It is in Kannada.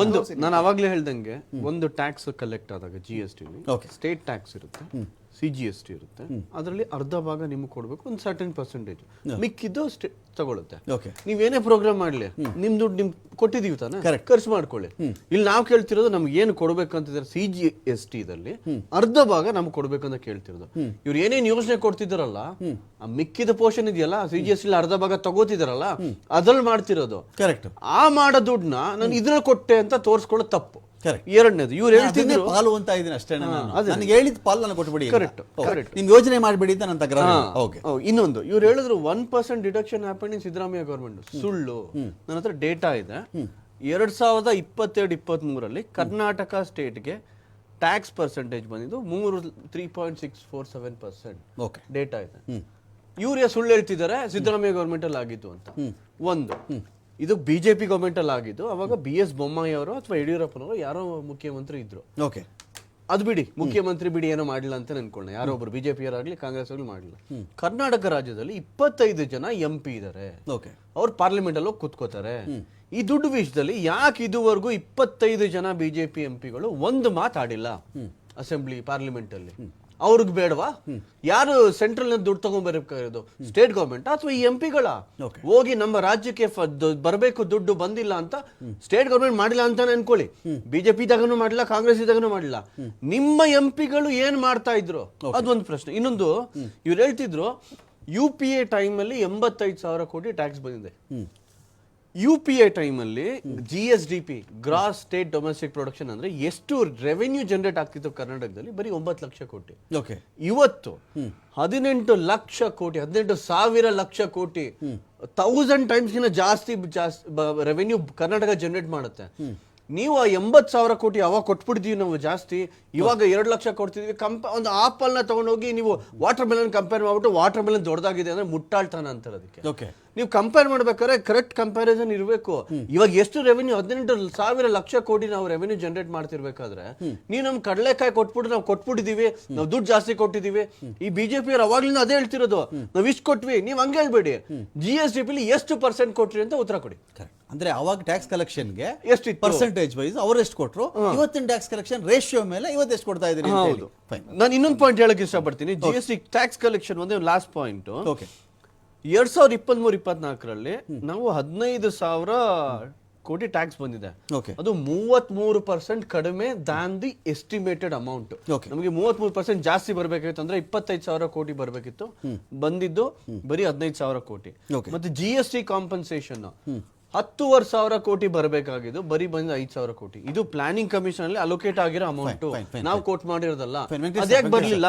ಒಂದು ನಾನು ಅವಾಗ್ಲೇ ಹೇಳ್ದಂಗೆ ಒಂದು ಟ್ಯಾಕ್ಸ್ ಕಲೆಕ್ಟ್ ಆದಾಗ GST ಸ್ಟೇಟ್ ಟ್ಯಾಕ್ಸ್ ಇರುತ್ತೆ, CGST ಇರುತ್ತೆ, ಅದರಲ್ಲಿ ಅರ್ಧ ಭಾಗ ನಿಮ್ಗೆ ಕೊಡ್ಬೇಕು, ಒಂದು ಸರ್ಟನ್ ಪರ್ಸೆಂಟೇಜ್, ಮಿಕ್ಕಿದ್ದು ತಗೊಳುತ್ತೆ. ನೀವೇನೇ ಪ್ರೋಗ್ರಾಮ್ ಮಾಡ್ಲಿ ನಿಮ್ ದುಡ್ಡು ನಿಮ್ ಕೊಟ್ಟಿದೀವಿ ತಾನೆ, ಖರ್ಚು ಮಾಡ್ಕೊಳ್ಳಿ. ಇಲ್ಲಿ ನಾವು ಕೇಳ್ತಿರೋದು ನಮ್ಗೆ ಏನು ಕೊಡ್ಬೇಕು ಅಂತಿದ್ರೆ CGST ದಲ್ಲಿ ಅರ್ಧ ಭಾಗ ನಮ್ಗೆ ಕೊಡ್ಬೇಕಂತ ಕೇಳ್ತಿರೋದು. ಇವ್ರು ಏನೇನ್ ಯೋಜನೆ ಕೊಡ್ತಿದಾರಲ್ಲ, ಆ ಮಿಕ್ಕಿದ ಪೋರ್ಷನ್ ಇದೆಯಲ್ಲ CGST ಅರ್ಧ ಭಾಗ ತಗೋತಿದಾರಲ್ಲ, ಅದ್ರಲ್ಲಿ ಮಾಡ್ತಿರೋದು ಕರೆಕ್ಟ್. ಆ ಮಾಡೋ ದುಡ್ಡನ್ನ ನಾನು ಇದ್ರಲ್ಲಿ ಕೊಟ್ಟೆ ಅಂತ ತೋರಿಸ್ಕೊಳ್ಳೋ ತಪ್ಪು. ಎರಡನೇದು ಇವ್ರು ಹೇಳ್ತಿದ್ರು ಪಾಲು ಅಂತ ಇದೀನಿ ಅಷ್ಟೇ, ನನಗೆ ಹೇಳಿದ ಪಾಲು ನಾನು ಕೊಟ್ಬಿಡಿ, ಕರೆಕ್ಟ್ ನಿಮ್ ಯೋಜನೆ ಮಾಡ್ಬಿಡಿ ಅಂತ ನನ್ನ ತಗ್ರ. ಇನ್ನೊಂದು ಇವ್ರು ಹೇಳಿದ್ರು 1% deduction happen in Siddaramaiah government. ಸುಳ್ಳು. ನನ್ನ ಹತ್ರ ಡೇಟಾ ಇದೆ. 2022-23 ಕರ್ನಾಟಕ ಸ್ಟೇಟ್ಗೆ ಟ್ಯಾಕ್ಸ್ ಪರ್ಸೆಂಟೇಜ್ ಬಂದಿದ್ದು 3.647%. ಡೇಟಾ ಇದೆ. ಇವ್ರಿಗೆ ಸುಳ್ಳು ಹೇಳ್ತಿದ್ದಾರೆ ಸಿದ್ದರಾಮಯ್ಯ ಗವರ್ಮೆಂಟ್ ಅಲ್ಲಿ ಆಗಿತ್ತು ಅಂತ. ಒಂದು ಇದು BJP ಗವರ್ಮೆಂಟ್ ಅಲ್ಲಿ ಆಗಿದ್ದು. ಅವಾಗ BS ಬೊಮ್ಮಾಯಿ ಅವರು ಅಥವಾ ಯಡಿಯೂರಪ್ಪನವರು ಯಾರೋ ಮುಖ್ಯಮಂತ್ರಿ ಇದ್ರು. ಅದು ಬಿಡಿ, ಮುಖ್ಯಮಂತ್ರಿ ಬಿಡಿ ಏನೋ ಮಾಡಿಲ್ಲ ಅಂತ ಅನ್ಕೊಂಡೆ. ಯಾರೋ ಒಬ್ರು BJP ಅವರಾಗ್ಲಿ ಕಾಂಗ್ರೆಸ್ ಆಗ್ಲಿ ಮಾಡಿಲ್ಲ. ಕರ್ನಾಟಕ ರಾಜ್ಯದಲ್ಲಿ 25 ಜನ MP ಇದಾರೆ. ಅವ್ರು ಪಾರ್ಲಿಮೆಂಟ್ ಅಲ್ಲಿ ಕೂತ್ಕೋತಾರೆ. ಈ ದುಡ್ಡು ವಿಷಯದಲ್ಲಿ ಯಾಕೆ ಇದುವರೆಗೂ 25 ಜನ BJP MPಗಳು ಒಂದು ಮಾತಾಡಿಲ್ಲ ಅಸೆಂಬ್ಲಿ ಪಾರ್ಲಿಮೆಂಟ್ ಅಲ್ಲಿ? ಅವ್ರಿಗೆ ಬೇಡವಾ? ಯಾರು ಸೆಂಟ್ರಲ್ ದುಡ್ಡು ತಗೊಂಡ್ಬರಬೇಕಾಗಿರೋದು? ಸ್ಟೇಟ್ ಗವರ್ಮೆಂಟ್ ಅಥವಾ ಈ MP ಗಳ? ಹೋಗಿ ನಮ್ಮ ರಾಜ್ಯಕ್ಕೆ ಬರಬೇಕು ದುಡ್ಡು ಬಂದಿಲ್ಲ ಅಂತ ಸ್ಟೇಟ್ ಗವರ್ಮೆಂಟ್ ಮಾಡಿಲ್ಲ ಅಂತಾನೆ ಅನ್ಕೊಳ್ಳಿ. BJP ಇದಾಗನು ಮಾಡಿಲ್ಲ, ಕಾಂಗ್ರೆಸ್ ಇದಾಗನು ಮಾಡಿಲ್ಲ. ನಿಮ್ಮ MP ಗಳು ಏನ್ ಮಾಡ್ತಾ ಇದ್ರು? ಅದೊಂದು ಪ್ರಶ್ನೆ. ಇನ್ನೊಂದು, ಇವ್ರು ಹೇಳ್ತಿದ್ರು UPA ಟೈಮ್ ಅಲ್ಲಿ 85,000 ಕೋಟಿ ಟ್ಯಾಕ್ಸ್ ಬಂದಿದೆ. UPA ಟೈಮ್ ಅಲ್ಲಿ GSDP gross state domestic production ಅಂದ್ರೆ ಎಷ್ಟು ರೆವೆನ್ಯೂ ಜನರೇಟ್ ಆಗ್ತಿತ್ತು ಕರ್ನಾಟಕದಲ್ಲಿ? ಬರೀ 9 ಲಕ್ಷ ಕೋಟಿ. ಇವತ್ತು 18 ಲಕ್ಷ ಕೋಟಿ, 18,000 ಲಕ್ಷ ಕೋಟಿ, 1000 ಟೈಮ್ಸ್ ಗಿನ ಜಾಸ್ತಿ ರೆವೆನ್ಯೂ ಕರ್ನಾಟಕ ಜನರೇಟ್ ಮಾಡುತ್ತೆ. ನೀವು 80,000 ಕೋಟಿ ಅವಾಗ ಕೊಟ್ಬಿಡ್ತೀವಿ ನಾವು ಜಾಸ್ತಿ, ಇವಾಗ 2 ಲಕ್ಷ ಕೊಡ್ತಿದ್ವಿ. ಒಂದು ಆಪಲ್ ನ ತಗೊಂಡೋಗಿ ನೀವು ವಾಟರ್ ಮೆಲನ್ ಕಂಪೇರ್ ಮಾಡ್ಬಿಟ್ಟು ವಾಟರ್ ಮೆಲನ್ ದೊಡ್ಡದಾಗಿದೆ ಅಂದ್ರೆ ಮುಟ್ಟಾಳ್ತಾನ ಅಂತಾರೆ. ಅದಕ್ಕೆ ನೀವು ಕಂಪೇರ್ ಮಾಡ್ಬೇಕಾದ್ರೆ ಕರೆಕ್ಟ್ ಕಂಪ್ಯಾರಿಸನ್ ಇರಬೇಕು. ಇವಾಗ ಎಷ್ಟು ರೆವೆನ್ಯೂ? 18,000 ಲಕ್ಷ ಕೋಟಿ ನಾವು ರೆವೆನ್ಯೂ ಜನರೇಟ್ ಮಾಡ್ತಿರ್ಬೇಕಾದ್ರೆ ನೀವು ನಮ್ ಕಡಲೆಕಾಯಿ ಕೊಟ್ಬಿಟ್ಟು ನಾವು ಕೊಟ್ಬಿಟ್ಟಿದೀವಿ, ನಾವು ದುಡ್ಡು ಜಾಸ್ತಿ ಕೊಟ್ಟಿದೀವಿ. ಈ BJP ಅವ್ರು ಅವಾಗ್ಲಿಂದ ಅದೇ ಹೇಳ್ತಿರೋದು, ನಾವ್ ಇಷ್ಟು ಕೊಟ್ವಿ. ನೀವ್ ಹಂಗೆ ಹೇಳ್ಬೇಡಿ, GSDP ಎಷ್ಟು % ಕೊಟ್ರಿ ಅಂತ ಉತ್ತರ ಕೊಡಿ. ಅಂದ್ರೆ ಅವಾಗ ಟ್ಯಾಕ್ಸ್ ಕಲೆಕ್ಷನ್ಗೆ ಎಷ್ಟು ಪರ್ಸೆಂಟೇಜ್ ವೈಸ್ ಅವ್ರು ಎಷ್ಟು ಕೊಟ್ರು, ಇವತ್ತಿನ ಟ್ಯಾಕ್ಸ್ ಕಲೆಕ್ಷನ್ ರೇಷಿಯೋ ಮೇಲೆ ಇವತ್ತು ಎಷ್ಟು ಕೊಡ್ತಾ ಇದ್ದೀರಿ? ಹೌದು. ನಾನು ಇನ್ನೊಂದು ಪಾಯಿಂಟ್ ಹೇಳಕ್ ಇಷ್ಟಪಡ್ತೀನಿ. GST ಟ್ಯಾಕ್ಸ್ ಕಲೆಕ್ಷನ್ ಒಂದೇ ಲಾಸ್ಟ್ ಪಾಯಿಂಟ್. 2023-24 ನಾವು 15,000 ಕೋಟಿ ಟ್ಯಾಕ್ಸ್ ಬಂದಿದೆ. ಅದು 33% ಕಡಿಮೆ ದಾನ್ ದಿ ಎಸ್ಟಿಮೇಟೆಡ್ ಅಮೌಂಟ್. ನಮಗೆ 33% ಜಾಸ್ತಿ ಬರ್ಬೇಕಾಗಿತ್ತು ಅಂದ್ರೆ 25,000 ಕೋಟಿ ಬರ್ಬೇಕಿತ್ತು. ಬಂದಿದ್ದು ಬರೀ 15,000 ಕೋಟಿ. ಮತ್ತೆ GST ಕಾಂಪನ್ಸೇಷನ್ 10,500 ಕೋಟಿ ಬರಬೇಕಾಗಿದ್ದು ಬರೀ ಬಂದ 5,000 ಕೋಟಿ. ಇದು ಪ್ಲಾನಿಂಗ್ ಕಮಿಷನ್ ಅಲ್ಲಿ ಅಲೋಕೇಟ್ ಆಗಿರೋ ಅಮೌಂಟ್, ನಾವು ಕೋಟ್ ಮಾಡಿರೋದಲ್ಲ. ಅದ್ಯಾಕೆ ಬರ್ಲಿಲ್ಲ?